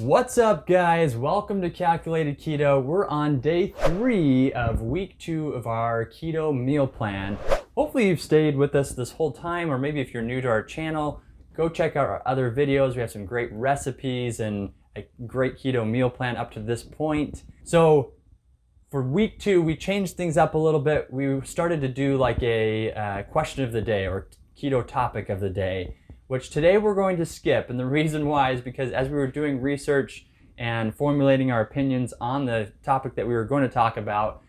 What's up, guys? Welcome to Calculated Keto. We're on day 3 of week 2 of our keto meal plan. Hopefully you've stayed with us this whole time, or maybe if you're new to our channel, go check out our other videos. We have some great recipes and a great keto meal plan up to this point. So for week 2, we changed things up a little bit. We started to do like a question of the day or keto topic of the day, which today we're going to skip. And the reason why is because as we were doing research and formulating our opinions on the topic that we were going to talk about,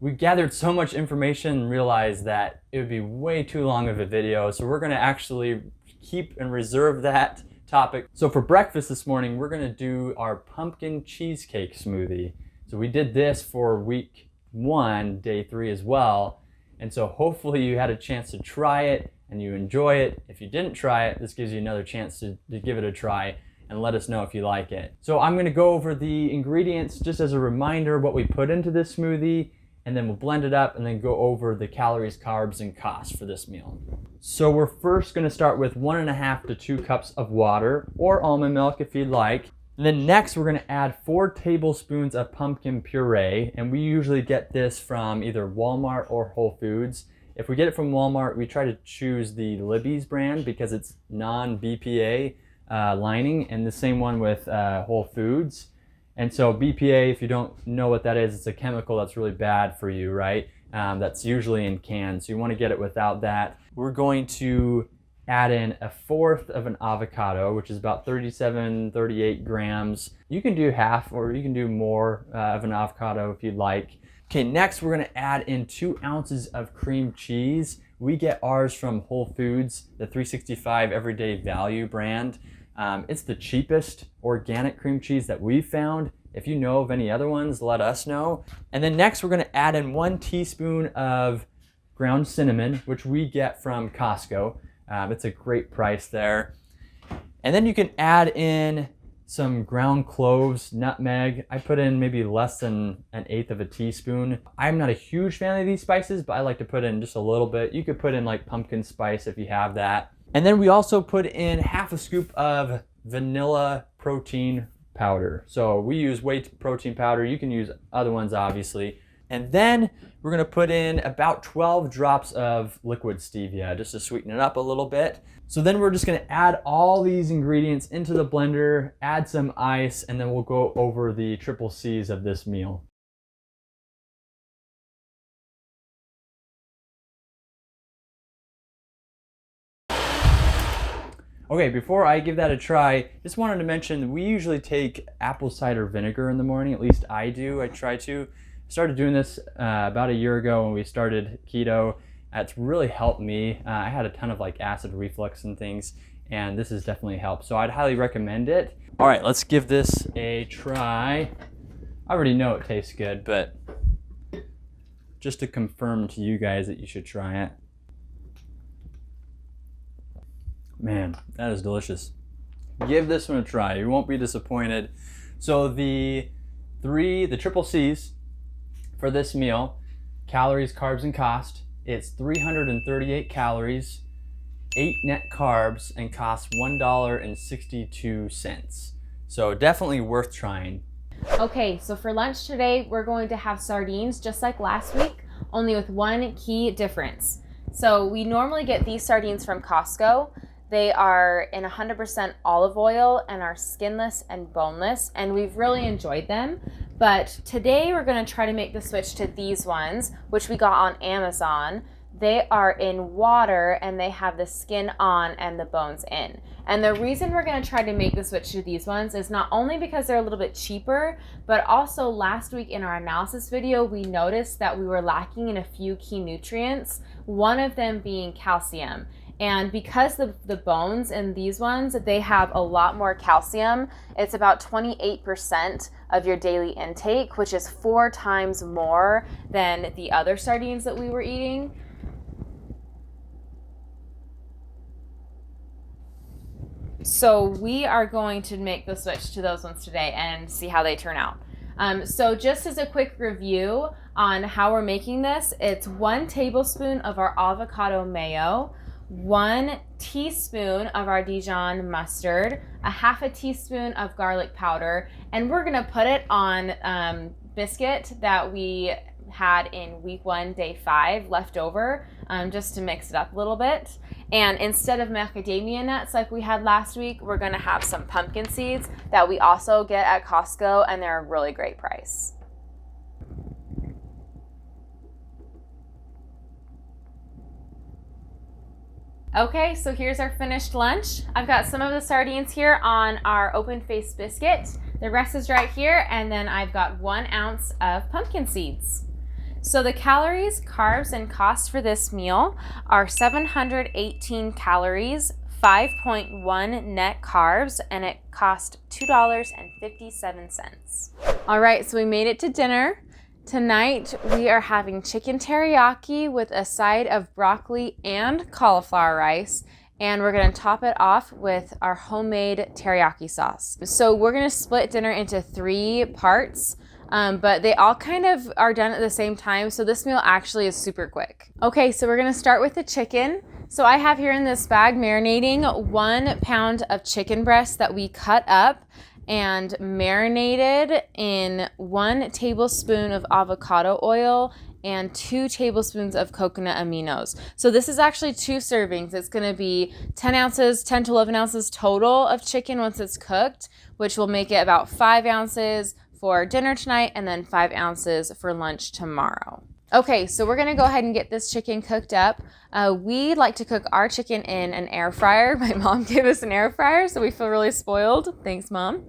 we gathered so much information and realized that it would be way too long of a video. So we're going to actually keep and reserve that topic. So for breakfast this morning, we're going to do our pumpkin cheesecake smoothie. So we did this for week 1, day 3 as well. And so hopefully you had a chance to try it and you enjoy it. If you didn't try it, this gives you another chance to give it a try and let us know if you like it. So I'm gonna go over the ingredients just as a reminder, what we put into this smoothie, and then we'll blend it up and then go over the calories, carbs, and costs for this meal. So we're first gonna start with 1.5 to 2 cups of water or almond milk if you'd like. And then next we're gonna add 4 tablespoons of pumpkin puree, and we usually get this from either Walmart or Whole Foods. If we get it from Walmart, we try to choose the Libby's brand because it's non-BPA lining, and the same one with Whole Foods. And so BPA, if you don't know what that is, it's a chemical that's really bad for you, right? That's usually in cans, so you want to get it without that. We're going to add in 1/4 of an avocado, which is about 38 grams. You can do half or you can do more of an avocado if you'd like. Okay, next we're gonna add in 2 ounces of cream cheese. We get ours from Whole Foods, the 365 Everyday Value brand. It's the cheapest organic cream cheese that we've found. If you know of any other ones, let us know. And then next we're gonna add in 1 teaspoon of ground cinnamon, which we get from Costco. It's a great price there. And then you can add in some ground cloves, nutmeg. I put in maybe less than 1/8 of a teaspoon. I'm not a huge fan of these spices, but I like to put in just a little bit. You could put in like pumpkin spice if you have that. And then we also put in 1/2 scoop of vanilla protein powder. So we use whey protein powder. You can use other ones obviously. And then we're gonna put in about 12 drops of liquid stevia just to sweeten it up a little bit. So then we're just gonna add all these ingredients into the blender, add some ice, and then we'll go over the triple C's of this meal. Okay, before I give that a try, just wanted to mention we usually take apple cider vinegar in the morning, at least I do, I try to. Started doing this about a year ago when we started keto. It's really helped me. I had a ton of like acid reflux and things, and this has definitely helped. So I'd highly recommend it. All right, let's give this a try. I already know it tastes good, but just to confirm to you guys that you should try it. Man, that is delicious. Give this one a try. You won't be disappointed. So the triple C's for this meal, calories, carbs, and cost, it's 338 calories, 8 net carbs, and costs $1.62. So definitely worth trying. Okay, so for lunch today, we're going to have sardines just like last week, only with one key difference. So we normally get these sardines from Costco. They are in 100% olive oil and are skinless and boneless, and we've really enjoyed them. But today we're gonna try to make the switch to these ones, which we got on Amazon. They are in water and they have the skin on and the bones in. And the reason we're gonna try to make the switch to these ones is not only because they're a little bit cheaper, but also last week in our analysis video, we noticed that we were lacking in a few key nutrients, one of them being calcium. And because the bones in these ones, they have a lot more calcium. It's about 28% of your daily intake, which is 4 times more than the other sardines that we were eating. So we are going to make the switch to those ones today and see how they turn out. So just as a quick review on how we're making this, it's 1 tablespoon of our avocado mayo, 1 teaspoon of our Dijon mustard, a half a teaspoon of garlic powder, and we're gonna put it on biscuit that we had in week 1, day 5 left over, just to mix it up a little bit. And instead of macadamia nuts like we had last week, we're gonna have some pumpkin seeds that we also get at Costco, and they're a really great price. Okay, so here's our finished lunch. I've got some of the sardines here on our open face biscuit. The rest is right here, and then I've got 1 ounce of pumpkin seeds. So the calories, carbs, and cost for this meal are 718 calories, 5.1 net carbs, and it cost $2.57. All right, so we made it to dinner. Tonight, we are having chicken teriyaki with a side of broccoli and cauliflower rice, and we're gonna top it off with our homemade teriyaki sauce. So we're gonna split dinner into 3 parts, but they all kind of are done at the same time, so this meal actually is super quick. Okay, so we're gonna start with the chicken. So I have here in this bag marinating 1 pound of chicken breast that we cut up and marinated in 1 tablespoon of avocado oil and 2 tablespoons of coconut aminos. So this is actually 2 servings. It's gonna be 10 to 11 ounces total of chicken once it's cooked, which will make it about 5 ounces for dinner tonight and then 5 ounces for lunch tomorrow. Okay, so we're gonna go ahead and get this chicken cooked up. We like to cook our chicken in an air fryer. My mom gave us an air fryer, so we feel really spoiled. Thanks, Mom.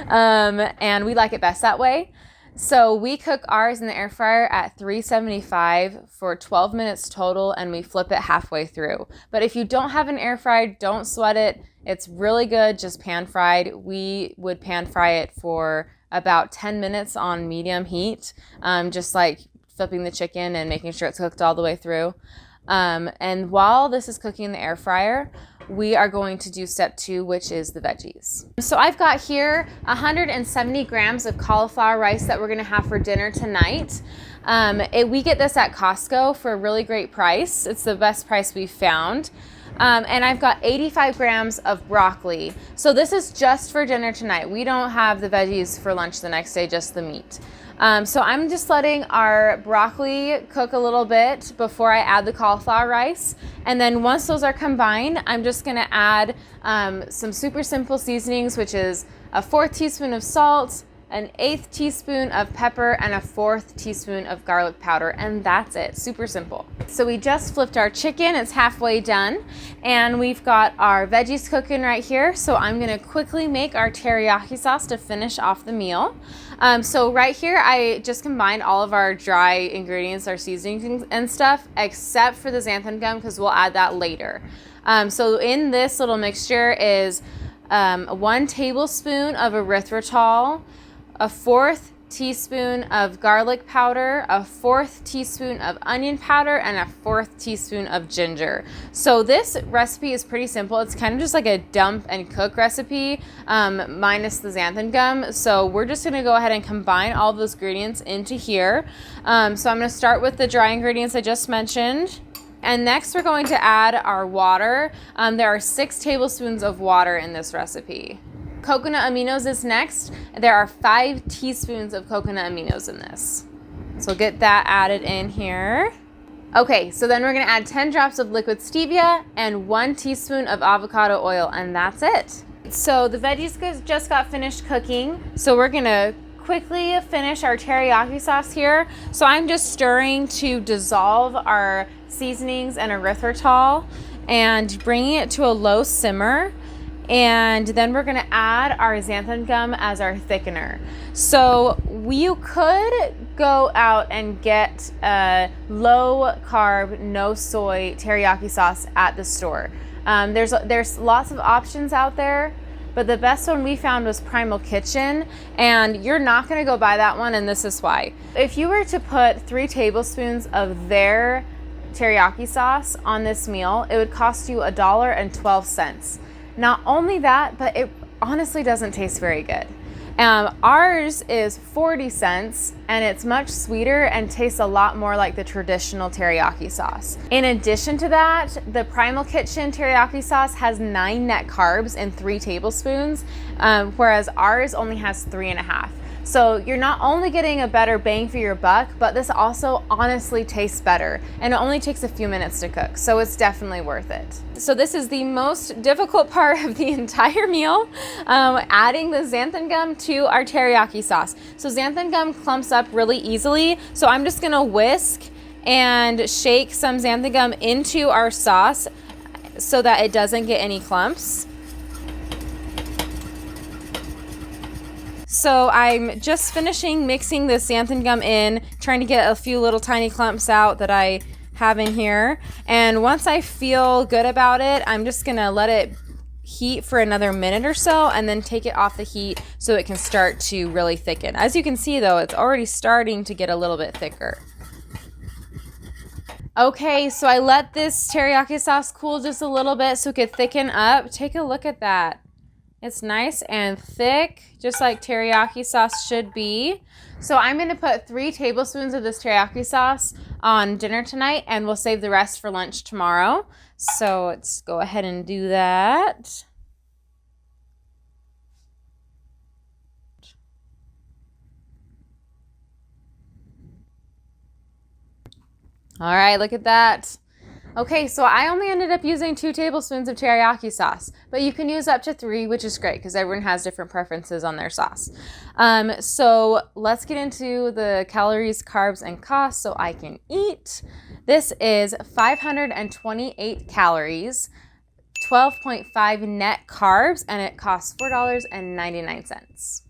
And we like it best that way. So we cook ours in the air fryer at 375 for 12 minutes total, and we flip it halfway through. But if you don't have an air fryer, don't sweat it. It's really good, just pan fried. We would pan fry it for about 10 minutes on medium heat, just like flipping the chicken and making sure it's cooked all the way through. And while this is cooking in the air fryer, we are going to do step 2, which is the veggies. So I've got here 170 grams of cauliflower rice that we're gonna have for dinner tonight. We get this at Costco for a really great price. It's the best price we've found. And I've got 85 grams of broccoli. So this is just for dinner tonight. We don't have the veggies for lunch the next day, just the meat. So I'm just letting our broccoli cook a little bit before I add the cauliflower rice. And then once those are combined, I'm just gonna add some super simple seasonings, which is a 1/4 teaspoon of salt, an 1/8 teaspoon of pepper, and a 1/4 teaspoon of garlic powder, and that's it. Super simple. So we just flipped our chicken. It's halfway done, and we've got our veggies cooking right here. So I'm gonna quickly make our teriyaki sauce to finish off the meal. So right here, I just combined all of our dry ingredients, our seasonings and stuff, except for the xanthan gum, because we'll add that later. So in this little mixture is 1 tablespoon of erythritol, a 1/4 teaspoon of garlic powder, a 1/4 teaspoon of onion powder, and a 1/4 teaspoon of ginger. So this recipe is pretty simple. It's kind of just like a dump and cook recipe, minus the xanthan gum. So we're just gonna go ahead and combine all of those ingredients into here. So I'm gonna start with the dry ingredients I just mentioned. And next we're going to add our water. There are 6 tablespoons of water in this recipe. Coconut aminos is next. There are 5 teaspoons of coconut aminos in this. So get that added in here. Okay, so then we're gonna add 10 drops of liquid stevia and 1 teaspoon of avocado oil, and that's it. So the veggies just got finished cooking. So we're gonna quickly finish our teriyaki sauce here. So I'm just stirring to dissolve our seasonings and erythritol and bringing it to a low simmer. And then we're gonna add our xanthan gum as our thickener. So you could go out and get a low carb, no soy teriyaki sauce at the store. There's lots of options out there, but the best one we found was Primal Kitchen, and you're not gonna go buy that one, and this is why. If you were to put 3 tablespoons of their teriyaki sauce on this meal, it would cost you $1.12. Not only that, but it honestly doesn't taste very good. Ours is 40 cents and it's much sweeter and tastes a lot more like the traditional teriyaki sauce. In addition to that, the Primal Kitchen teriyaki sauce has 9 net carbs in 3 tablespoons, whereas ours only has 3.5. So you're not only getting a better bang for your buck, but this also honestly tastes better, and it only takes a few minutes to cook, so it's definitely worth it. So this is the most difficult part of the entire meal, adding the xanthan gum to our teriyaki sauce. So xanthan gum clumps up really easily, so I'm just gonna whisk and shake some xanthan gum into our sauce so that it doesn't get any clumps. So I'm just finishing mixing the xanthan gum in, trying to get a few little tiny clumps out that I have in here. And once I feel good about it, I'm just gonna let it heat for another minute or so and then take it off the heat so it can start to really thicken. As you can see though, it's already starting to get a little bit thicker. Okay, so I let this teriyaki sauce cool just a little bit so it could thicken up. Take a look at that. It's nice and thick, just like teriyaki sauce should be. So I'm gonna put 3 tablespoons of this teriyaki sauce on dinner tonight, and we'll save the rest for lunch tomorrow. So let's go ahead and do that. All right, look at that. Okay, so I only ended up using 2 tablespoons of teriyaki sauce, but you can use up to 3, which is great because everyone has different preferences on their sauce. So let's get into the calories, carbs, and costs so I can eat. This is 528 calories, 12.5 net carbs, and it costs $4.99.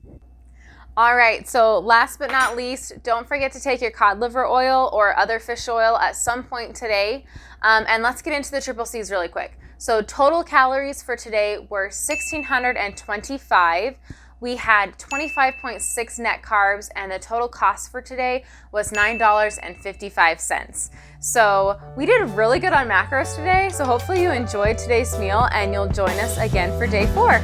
All right, so last but not least, don't forget to take your cod liver oil or other fish oil at some point today. And let's get into the triple C's really quick. So total calories for today were 1,625. We had 25.6 net carbs, and the total cost for today was $9.55. So we did really good on macros today. So hopefully you enjoyed today's meal and you'll join us again for day 4.